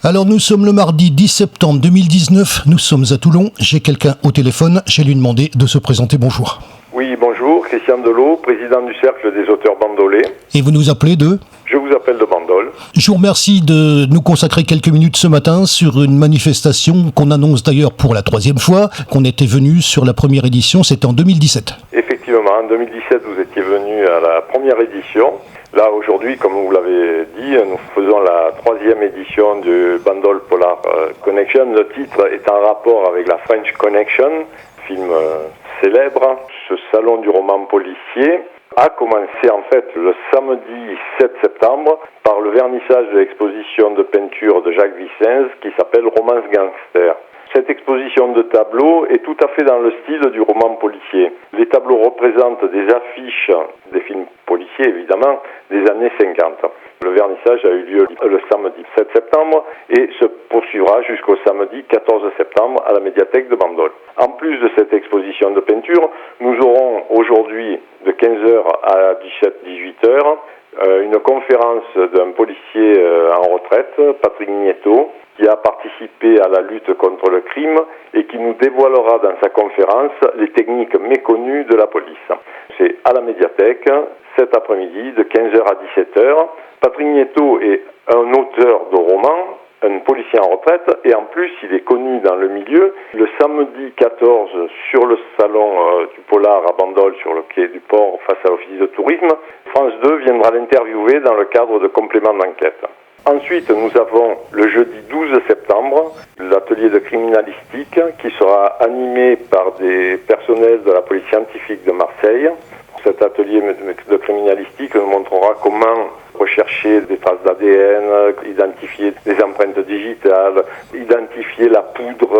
Alors nous sommes le mardi 10 septembre 2019, nous sommes à Toulon, j'ai quelqu'un au téléphone, j'ai lui demandé de se présenter, bonjour. Oui, bonjour, Christian Delot, président du Cercle des auteurs bandolais. Et vous nous appelez de ? Je vous appelle de Bandol. Je vous remercie de nous consacrer quelques minutes ce matin sur une manifestation qu'on annonce d'ailleurs pour la 3e fois, qu'on était venu sur la première édition, c'était en 2017. Effectivement, en 2017, vous étiez venu à la première édition. Là, aujourd'hui, comme vous l'avez dit, nous faisons la 3e édition du Bandol Polar Connection. Le titre est en rapport avec la French Connection, film célèbre. Ce salon du roman policier a commencé en fait le samedi 7 septembre par le vernissage de l'exposition de peinture de Jacques Vicens qui s'appelle Romance Gangster. Cette exposition de tableaux est tout à fait dans le style du roman policier. Les tableaux représentent des affiches des films policiers, évidemment, des années 50. Le vernissage a eu lieu le samedi 7 septembre et se poursuivra jusqu'au samedi 14 septembre à la médiathèque de Bandol. En plus de cette exposition de peinture, nous aurons aujourd'hui de 15h à 17-18h une conférence d'un policier en retraite, Patrick Nieto, qui a participé à la lutte contre le crime et qui nous dévoilera dans sa conférence les techniques méconnues de la police. C'est à la médiathèque, cet après-midi, de 15h à 17h. Patrick Nieto est un auteur de romans, un policier en retraite, et en plus, il est connu dans le milieu. Le samedi 14, sur le salon du Polar à Bandol, sur le quai du port, face à l'office de tourisme, France 2 viendra l'interviewer dans le cadre de compléments d'enquête. Ensuite, nous avons le jeudi 12 septembre, l'atelier de criminalistique qui sera animé par des personnels de la police scientifique de Marseille. Cet atelier de criminalistique nous montrera comment rechercher des traces d'ADN, identifier des empreintes digitales, identifier la poudre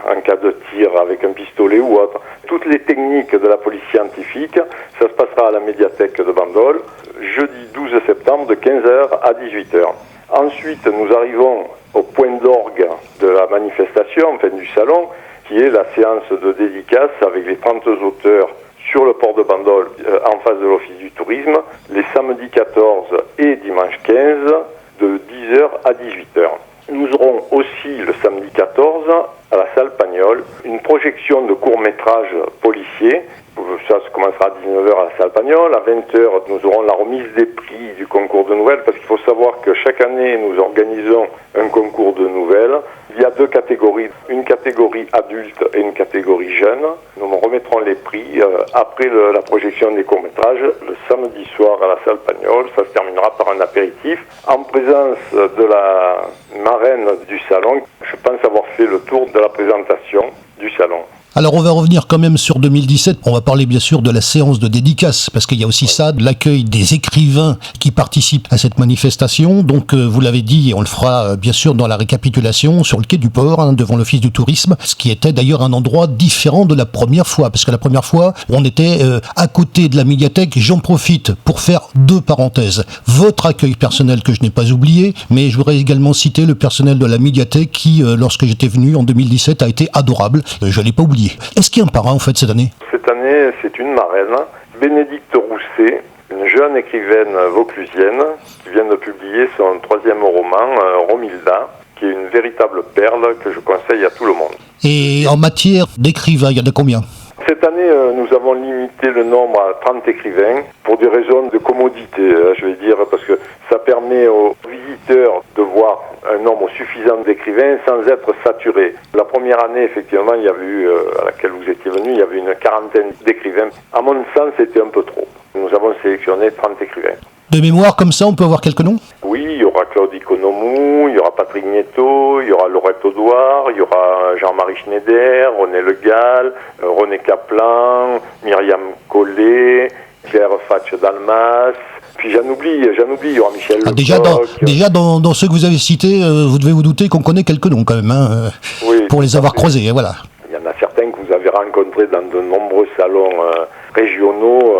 en cas de tir avec un pistolet ou autre. Toutes les techniques de la police scientifique, ça se passera à la médiathèque de Bandol, jeudi 12 septembre de 15h à 18h. Ensuite, nous arrivons au point d'orgue de la manifestation, enfin du salon, qui est la séance de dédicace avec les 30 auteurs sur le port de Bandol, en face de l'office du tourisme, les samedis 14 et dimanche 15, de 10h à 18h. Nous aurons aussi le samedi 14, à la salle Pagnol, une projection de court-métrage policier. Ça commencera à 19h à la salle Pagnol. À 20h, nous aurons la remise des prix du concours de nouvelles, parce qu'il faut savoir que chaque année, nous organisons un concours de nouvelles. Il y a 2 catégories, une catégorie adulte et une catégorie jeune. Nous remettrons les prix après la projection des courts-métrages le samedi soir à la salle Pagnol. Ça se terminera par un apéritif en présence de la marraine du salon. Je pense avoir fait le tour de la présentation du salon. Alors on va revenir quand même sur 2017, on va parler bien sûr de la séance de dédicace, parce qu'il y a aussi ça, de l'accueil des écrivains qui participent à cette manifestation. Donc vous l'avez dit, et on le fera bien sûr dans la récapitulation, sur le quai du port, devant l'office du tourisme, ce qui était d'ailleurs un endroit différent de la première fois, parce que la première fois, on était à côté de la médiathèque. J'en profite pour faire 2 parenthèses. Votre accueil personnel que je n'ai pas oublié, mais je voudrais également citer le personnel de la médiathèque qui, lorsque j'étais venu en 2017, a été adorable. Je ne l'ai pas oublié. Est-ce qu'il y a un parrain en fait cette année ? Cette année, c'est une marraine, Bénédicte Rousset, une jeune écrivaine vauclusienne qui vient de publier son 3e roman, Romilda, qui est une véritable perle que je conseille à tout le monde. Et en matière d'écrivains, il y en a combien ? Cette année, nous avons limité le nombre à 30 écrivains pour des raisons de commodité, je vais dire, parce que ça permet aux visiteurs de voir un nombre suffisant d'écrivains sans être saturés. La première année, effectivement, il y avait eu, à laquelle vous étiez venu, il y avait une 40aine d'écrivains. À mon sens, c'était un peu trop. Nous avons sélectionné 30 écrivains. De mémoire, comme ça, on peut avoir quelques noms ? Oui, il y aura Claude Economou, il y aura Patrick Nieto, il y aura Laurette Audouard, il y aura Jean-Marie Schneider, René Le Gall, René Kaplan, Myriam Collet, Claire Fatch-Dalmas. Puis j'en oublie, il y aura Michel Lecoq. Déjà dans ceux que vous avez cités, vous devez vous douter qu'on connaît quelques noms quand même, oui, pour les avoir croisés, voilà. Il y en a certains que vous avez fait rencontrer dans de nombreux salons régionaux.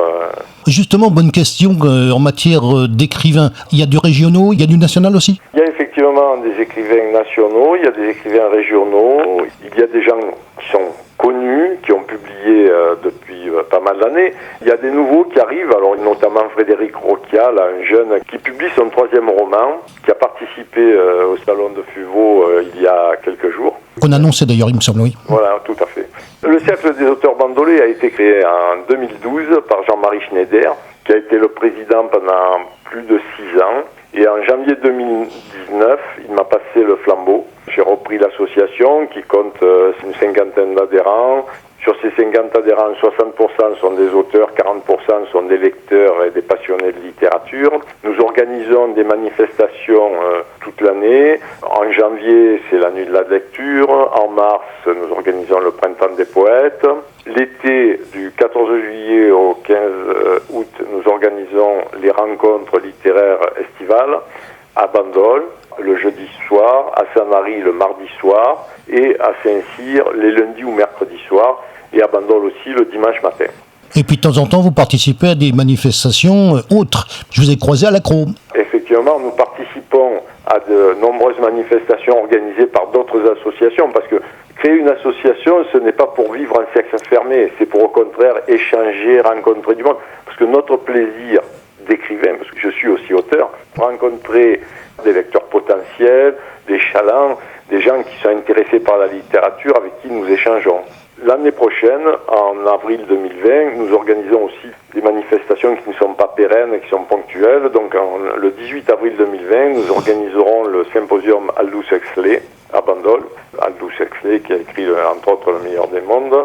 Justement, bonne question en matière d'écrivains. Il y a du régionaux, il y a du national aussi? Il y a effectivement des écrivains nationaux, il y a des écrivains régionaux, il y a des gens qui sont connus, qui ont publié depuis pas mal d'années. Il y a des nouveaux qui arrivent, alors notamment Frédéric Roquial, un jeune qui publie son 3e roman, qui a participé au salon de Fuveau il y a quelques jours. Qu'on annonçait d'ailleurs, il me semble, oui. Voilà, tout à fait. Le Cercle des auteurs bandolais a été créé en 2012 par Jean-Marie Schneider, qui a été le président pendant plus de 6 ans. Et en janvier 2019, il m'a passé le flambeau. J'ai repris l'association qui compte une 50aine d'adhérents. Sur ces 50 adhérents, 60% sont des auteurs, 40% sont des lecteurs et des passionnés de littérature. Nous organisons des manifestations toute l'année. En janvier, c'est la nuit de la lecture. En mars, nous organisons le printemps des poètes. L'été, du 14 juillet au 15 août, nous organisons les rencontres littéraires estivales à Bandol, le jeudi soir, à Sanary le mardi soir et à Saint-Cyr les lundis ou mercredis soirs et à Bandol aussi le dimanche matin. Et puis de temps en temps, vous participez à des manifestations autres. Je vous ai croisé à l'Accro. Effectivement, nous participons à de nombreuses manifestations organisées par d'autres associations parce que créer une association, ce n'est pas pour vivre en cercle fermé, c'est pour au contraire échanger, rencontrer du monde. Parce que notre plaisir d'écrivain, parce que je suis aussi auteur, rencontrer des lecteurs potentiels, des chalands, des gens qui sont intéressés par la littérature avec qui nous échangeons. L'année prochaine, en avril 2020, nous organisons aussi des manifestations qui ne sont pas pérennes, qui sont ponctuelles. Donc le 18 avril 2020, nous organiserons le symposium Aldous Huxley à Bandol. Aldous Huxley qui a écrit entre autres Le meilleur des mondes,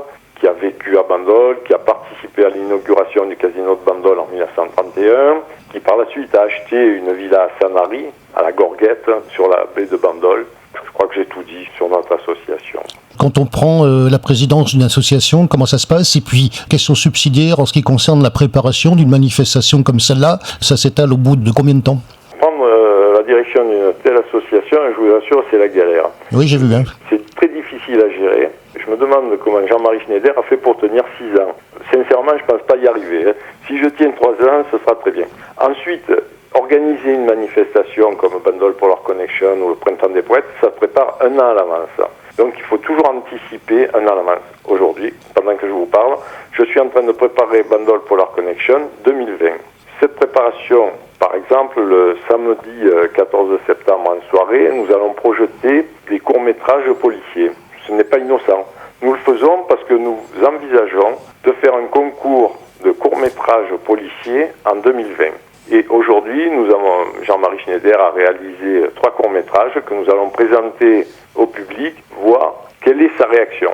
qui a vécu à Bandol, qui a participé à l'inauguration du casino de Bandol en 1931, qui par la suite a acheté une villa à Sanary, à la Gorguette, sur la baie de Bandol. Je crois que j'ai tout dit sur notre association. Quand on prend la présidence d'une association, comment ça se passe? Et puis, question subsidiaire en ce qui concerne la préparation d'une manifestation comme celle-là, ça s'étale au bout de combien de temps? Prendre la direction d'une telle association, je vous assure, c'est la galère. Oui, j'ai vu. Hein. C'est très difficile à gérer. Je me demande comment Jean-Marie Schneider a fait pour tenir 6 ans. Sincèrement, je ne pense pas y arriver. Si je tiens 3 ans, ce sera très bien. Ensuite, organiser une manifestation comme Bandol Polar Connection ou le Printemps des Poètes, ça se prépare 1 an à l'avance. Donc il faut toujours anticiper 1 an à l'avance. Aujourd'hui, pendant que je vous parle, je suis en train de préparer Bandol Polar Connection 2020. Cette préparation, par exemple, le samedi 14 septembre en soirée, nous allons projeter des courts-métrages policiers. Ce n'est pas innocent. Nous le faisons parce que nous envisageons de faire un concours de courts-métrages policiers en 2020. Et aujourd'hui, Jean-Marie Schneider a réalisé 3 courts-métrages que nous allons présenter au public, voir quelle est sa réaction.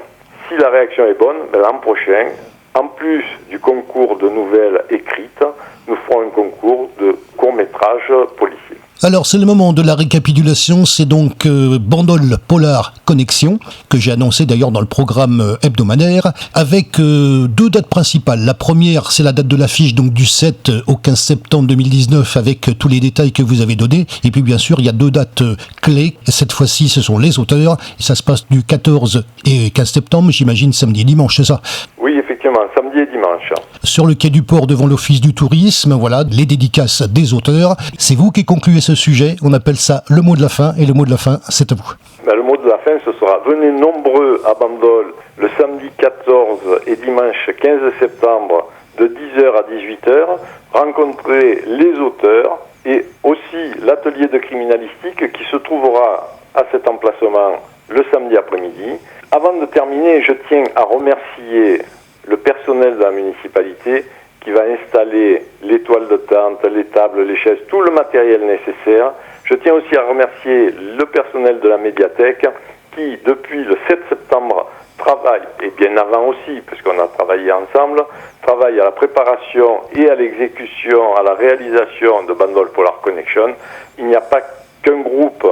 Si la réaction est bonne, l'an prochain, en plus du concours de nouvelles écrites, nous ferons un concours de courts-métrages policiers. Alors, c'est le moment de la récapitulation. C'est donc Bandol Polar Connection, que j'ai annoncé d'ailleurs dans le programme hebdomadaire, avec 2 dates principales. La première, c'est la date de l'affiche, donc du 7 au 15 septembre 2019, avec tous les détails que vous avez donnés. Et puis, bien sûr, il y a 2 dates clés. Cette fois-ci, ce sont les auteurs. Et ça se passe du 14 et 15 septembre, j'imagine samedi et dimanche, c'est ça? Oui, effectivement, samedi et dimanche. Sur le quai du port devant l'office du tourisme, voilà, les dédicaces des auteurs. C'est vous qui concluez ce sujet, on appelle ça le mot de la fin, et le mot de la fin, c'est à vous. Le mot de la fin, ce sera venez nombreux à Bandol le samedi 14 et dimanche 15 septembre de 10h à 18h, rencontrer les auteurs et aussi l'atelier de criminalistique qui se trouvera à cet emplacement le samedi après-midi. Avant de terminer, je tiens à remercier le personnel de la municipalité qui va installer les toiles de tente, les tables, les chaises, tout le matériel nécessaire. Je tiens aussi à remercier le personnel de la médiathèque qui, depuis le 7 septembre, travaille, et bien avant aussi, puisqu'on a travaillé ensemble, travaille à la préparation et à l'exécution, à la réalisation de Bandol Polar Connection. Il n'y a pas qu'un groupe,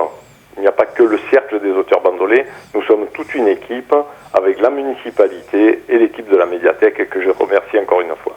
il n'y a pas que le cercle des auteurs bandolais, nous sommes toute une équipe avec la municipalité et l'équipe de la médiathèque que je remercie encore une fois.